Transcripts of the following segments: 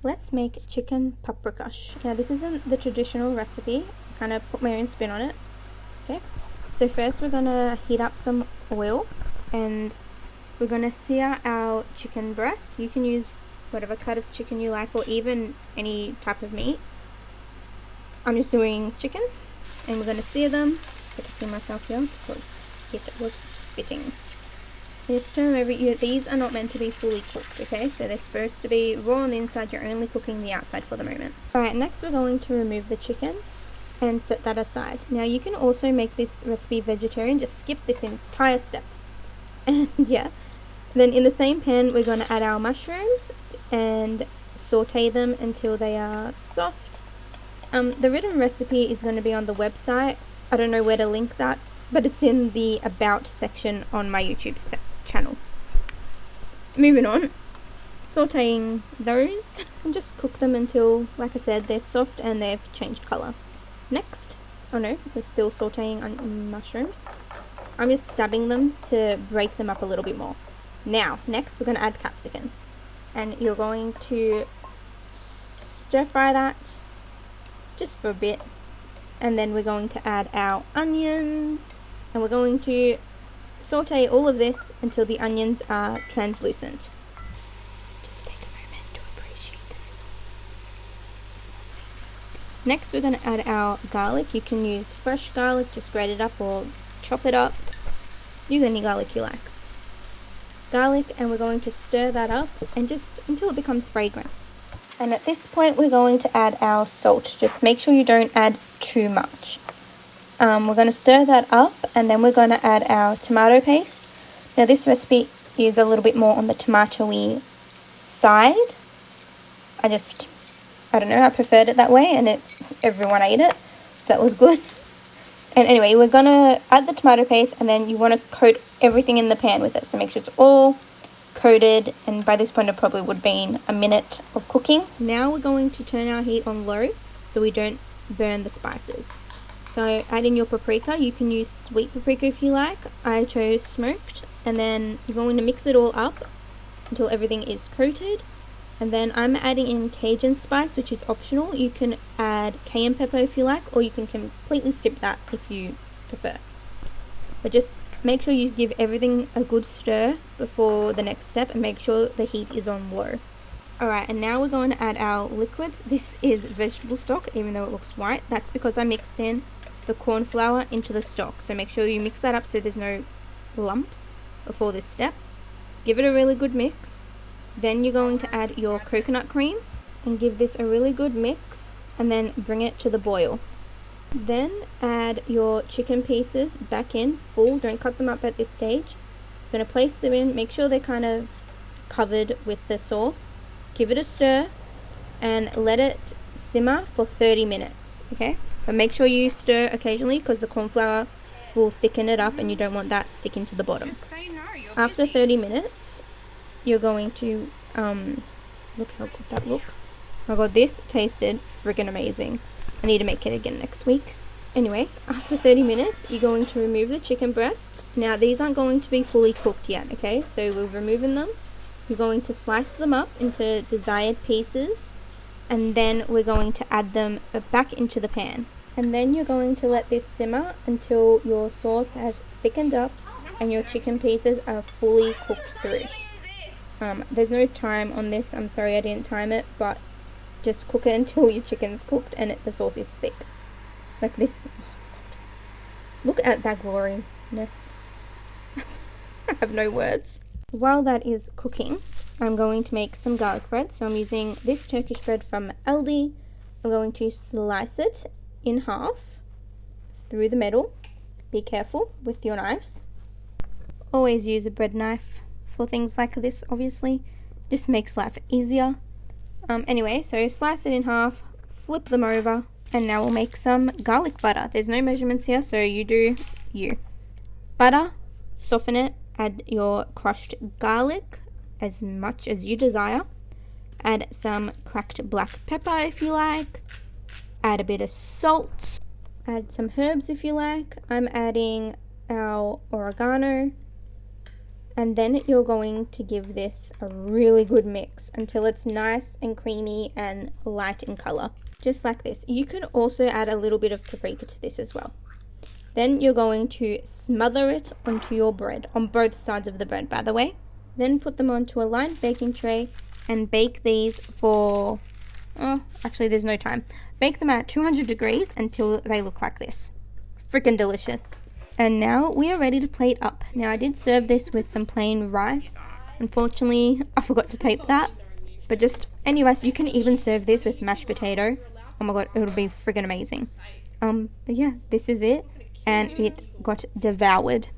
let's make chicken paprikash. Now this isn't the traditional recipe, I kind of put my own spin on it. Okay, so first we're gonna heat up some oil and we're gonna sear our chicken breast. You can use whatever cut of chicken you like or even any type of meat. I'm just doing chicken and we're gonna sear them. Protecting myself here because it was spitting. Just remember, these are not meant to be fully cooked, okay? So they're supposed to be raw on the inside, you're only cooking the outside for the moment. Alright, next we're going to remove the chicken and set that aside. Now you can also make this recipe vegetarian, just skip this entire step. And yeah, then in the same pan we're going to add our mushrooms and saute them until they are soft. The written recipe is going to be on the website. I don't know where to link that, but it's in the About section on my YouTube channel. Moving on, sauteing those and just cook them until, like I said, they're soft and they've changed colour. Next, oh no, we're still sauteing on mushrooms. I'm just stabbing them to break them up a little bit more. Now, next we're going to add capsicum. And you're going to stir fry that just for a bit. And then we're going to add our onions. And we're going to saute all of this until the onions are translucent. Just take a moment to appreciate the sizzle. It smells amazing. Next we're going to add our garlic. You can use fresh garlic, just grate it up or chop it up. Use any garlic you like. Garlic, and we're going to stir that up and just until it becomes fragrant. And at this point we're going to add our salt. Just make sure you don't add too much. We're going to stir that up and then we're going to add our tomato paste. Now this recipe is a little bit more on the tomato-y side. I don't know, I preferred it that way and everyone ate it, so that was good. And anyway, we're going to add the tomato paste and then you want to coat everything in the pan with it. So make sure it's all coated, and by this point it probably would have been a minute of cooking. Now we're going to turn our heat on low so we don't burn the spices. So add in your paprika. You can use sweet paprika if you like. I chose smoked. And then you're going to mix it all up until everything is coated. And then I'm adding in Cajun spice, which is optional. You can add cayenne pepper if you like, or you can completely skip that if you prefer. But just make sure you give everything a good stir before the next step and make sure the heat is on low. Alright, and now we're going to add our liquids. This is vegetable stock, even though it looks white. That's because I mixed in the corn flour into the stock. So make sure you mix that up so there's no lumps before this step. Give it a really good mix. Then you're going to add your coconut cream and give this a really good mix and then bring it to the boil. Then add your chicken pieces back in full. Don't cut them up at this stage. You're going to place them in, make sure they're kind of covered with the sauce. Give it a stir and let it simmer for 30 minutes, okay? But make sure you stir occasionally because the corn flour will thicken it up and you don't want that sticking to the bottom. After 30 minutes, you're going to, look how good that looks. Oh my god, this tasted freaking amazing. I need to make it again next week. Anyway, after 30 minutes, you're going to remove the chicken breast. Now, these aren't going to be fully cooked yet, okay? So we're removing them. You're going to slice them up into desired pieces. And then we're going to add them back into the pan. And then you're going to let this simmer until your sauce has thickened up and your chicken pieces are fully cooked through. There's no time on this. I'm sorry I didn't time it, but just cook it until your chicken's cooked and the sauce is thick. Like this. Look at that gloriness. I have no words. While that is cooking, I'm going to make some garlic bread. So I'm using this Turkish bread from Aldi. I'm going to slice it in half through the middle. Be careful with your knives. Always use a bread knife for things like this, obviously. This makes life easier. Anyway, so slice it in half, flip them over, and now we'll make some garlic butter. There's no measurements here, so you do you. Butter, soften it, add your crushed garlic as much as you desire. Add some cracked black pepper if you like. Add a bit of salt. Add some herbs if you like. I'm adding our oregano. And then you're going to give this a really good mix until it's nice and creamy and light in colour. Just like this. You can also add a little bit of paprika to this as well. Then you're going to smother it onto your bread, on both sides of the bread by the way. Then put them onto a lined baking tray and bake these for, actually there's no time. Bake them at 200 degrees until they look like this. Freaking delicious. And now we are ready to plate up. Now I did serve this with some plain rice. Unfortunately, I forgot to tape that. But just, anyways, you can even serve this with mashed potato. Oh my god, it'll be friggin' amazing. But yeah, this is it. And it got devoured.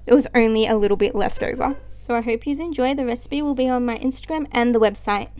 There was only a little bit left over. So I hope you enjoy. The recipe will be on my Instagram and the website.